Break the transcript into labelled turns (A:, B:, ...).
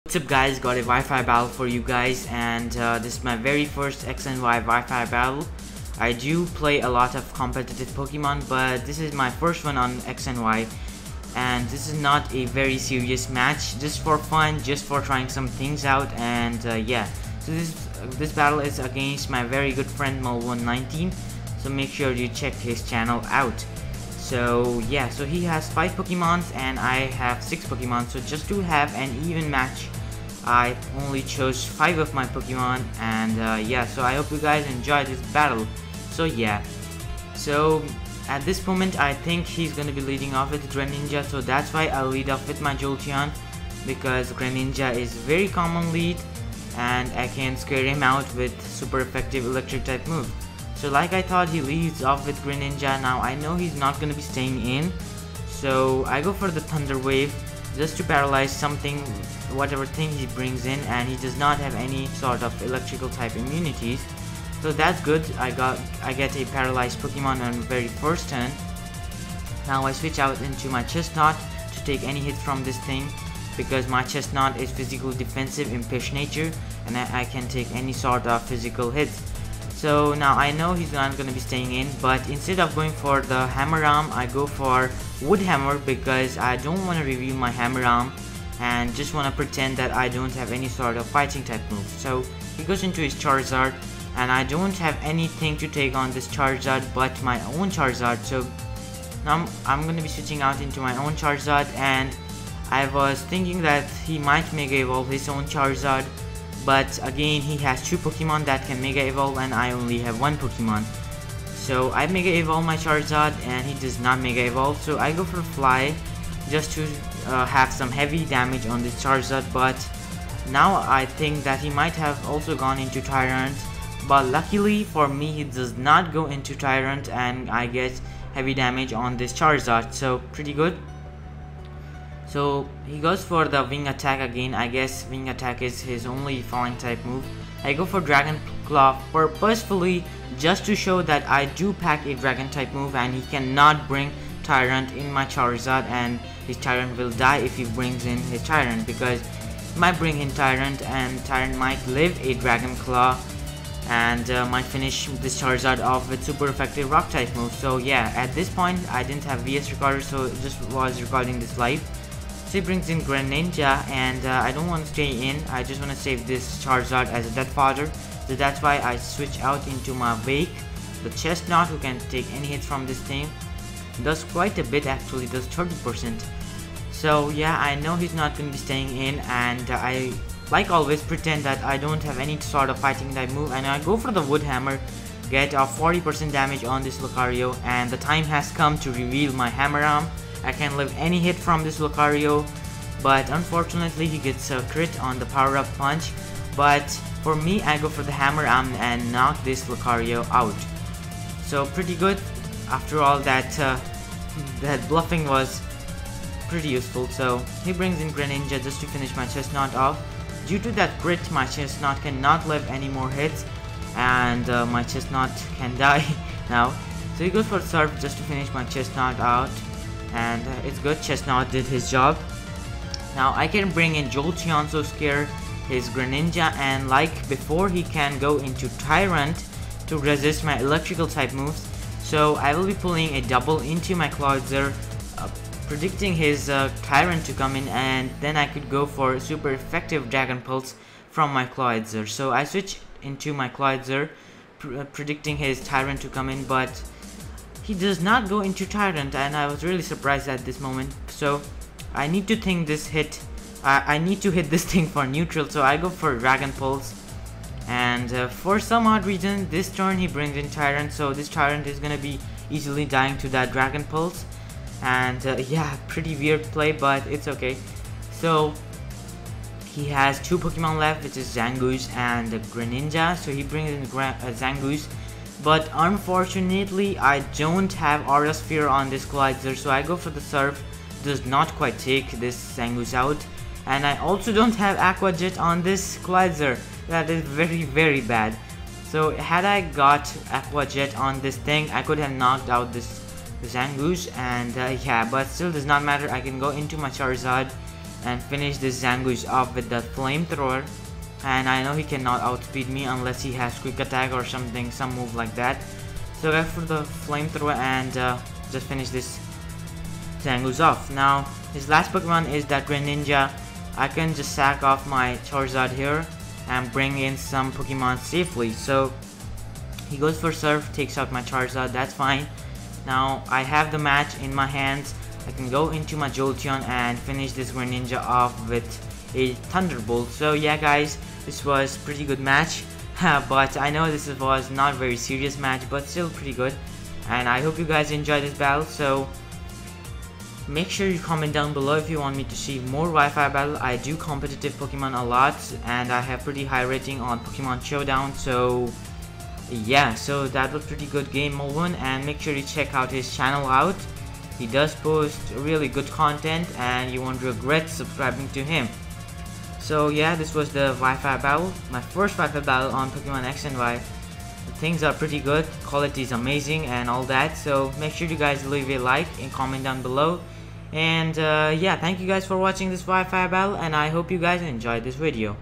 A: What's up guys, got a Wi-Fi battle for you guys, and this is my very first X and Y Wi-Fi battle. I do play a lot of competitive Pokemon, but this is my first one on X and Y, and this is not a very serious match, just for fun, just for trying some things out. And yeah, so this battle is against my very good friend Vs.Mulvone19, so make sure you check his channel out. So yeah, so he has 5 Pokemons and I have 6 Pokemon, so just to have an even match I only chose 5 of my Pokemon. And yeah, so I hope you guys enjoy this battle. So yeah, so at this moment I think he's gonna be leading off with Greninja, so that's why I'll lead off with my Jolteon, because Greninja is very common lead and I can scare him out with super effective electric type move. So like I thought, he leads off with Greninja. Now I know he's not gonna be staying in, so I go for the Thunder Wave just to paralyze something, whatever thing he brings in, and he does not have any sort of electrical type immunities, so that's good. I get a paralyzed Pokemon on the very first turn. Now I switch out into my Chestnut to take any hits from this thing, because my Chestnut is physical defensive in Fish nature and I can take any sort of physical hits. So now I know he's not going to be staying in, but instead of going for the Hammer Arm, I go for Wood Hammer, because I don't want to reveal my Hammer Arm and just want to pretend that I don't have any sort of fighting type moves. So he goes into his Charizard, and I don't have anything to take on this Charizard but my own Charizard. So now I'm going to be switching out into my own Charizard, and I was thinking that he might Mega Evolve his own Charizard, but again he has 2 Pokemon that can Mega Evolve and I only have 1 Pokemon. So I Mega Evolve my Charizard and he does not Mega Evolve, so I go for Fly just to have some heavy damage on this Charizard. But now I think that he might have also gone into Tyrant, but luckily for me he does not go into Tyrant and I get heavy damage on this Charizard, so pretty good. So he goes for the Wing Attack again. I guess Wing Attack is his only falling type move. I go for Dragon Claw purposefully just to show that I do pack a Dragon type move and he cannot bring Tyrant in my Charizard, and his Tyrant will die if he brings in his Tyrant, because he might bring in Tyrant and Tyrant might live a Dragon Claw and might finish this Charizard off with super effective rock type move. So yeah, at this point I didn't have VS recorder, so just was recording this live. So he brings in Greninja, and I don't want to stay in, I just want to save this Charizard as a dead fodder. So that's why I switch out into my Wake, the Chestnut, who can take any hits from this thing. Does quite a bit actually, does 30%. So yeah, I know he's not going to be staying in, and I, like always, pretend that I don't have any sort of fighting type move, and I go for the Wood Hammer, get a 40% damage on this Lucario, and the time has come to reveal my Hammer Arm. I can live any hit from this Lucario, but unfortunately he gets a crit on the Power Up Punch. But for me, I go for the Hammer Arm and knock this Lucario out. So pretty good. After all, that bluffing was pretty useful. So he brings in Greninja just to finish my Chestnut off. Due to that crit, my Chestnut cannot live any more hits, and my Chestnut can die now. So he goes for Surf just to finish my Chestnut out. And it's good, Chestnut did his job. Now I can bring in Jolteon, so scare his Greninja, and like before, he can go into Tyrant to resist my electrical type moves. So I will be pulling a double into my Cloyster, predicting his Tyrant to come in, and then I could go for super effective Dragon Pulse from my Cloyster. So I switch into my Cloyster, predicting his Tyrant to come in, but he does not go into Tyrant, and I was really surprised at this moment. So I need to think this hit, I need to hit this thing for neutral, so I go for Dragon Pulse. And for some odd reason, this turn he brings in Tyrant, so this Tyrant is gonna be easily dying to that Dragon Pulse. And yeah, pretty weird play, but it's okay. So he has 2 Pokemon left, which is Zangoose and Greninja, so he brings in Zangoose. But unfortunately, I don't have Aura Sphere on this Cloyster, so I go for the Surf. Does not quite take this Zangoose out. And I also don't have Aqua Jet on this Cloyster. That is very bad. So had I got Aqua Jet on this thing, I could have knocked out this Zangoose, and yeah, but still does not matter. I can go into my Charizard and finish this Zangoose off with the flamethrower. And I know he cannot outspeed me unless he has quick attack or something, some move like that. So go for the flamethrower and just finish this Zangoose off. Now his last Pokemon is that Greninja. I can just sack off my Charizard here and bring in some Pokemon safely. So he goes for Surf, takes out my Charizard, that's fine. Now I have the match in my hands. I can go into my Jolteon and finish this Greninja off with a Thunderbolt. So yeah guys, this was pretty good match. But I know this was not very serious match, but still pretty good. And I hope you guys enjoyed this battle. So make sure you comment down below if you want me to see more Wi-Fi battle. I do competitive Pokemon a lot and I have pretty high rating on Pokemon Showdown. So yeah, so that was pretty good game, Mulvone, and make sure you check out his channel out. He does post really good content and you won't regret subscribing to him. So yeah, this was the Wi-Fi battle, my first Wi-Fi battle on Pokemon X and Y. Things are pretty good, quality is amazing and all that, so make sure you guys leave a like and comment down below. And yeah, thank you guys for watching this Wi-Fi battle and I hope you guys enjoyed this video.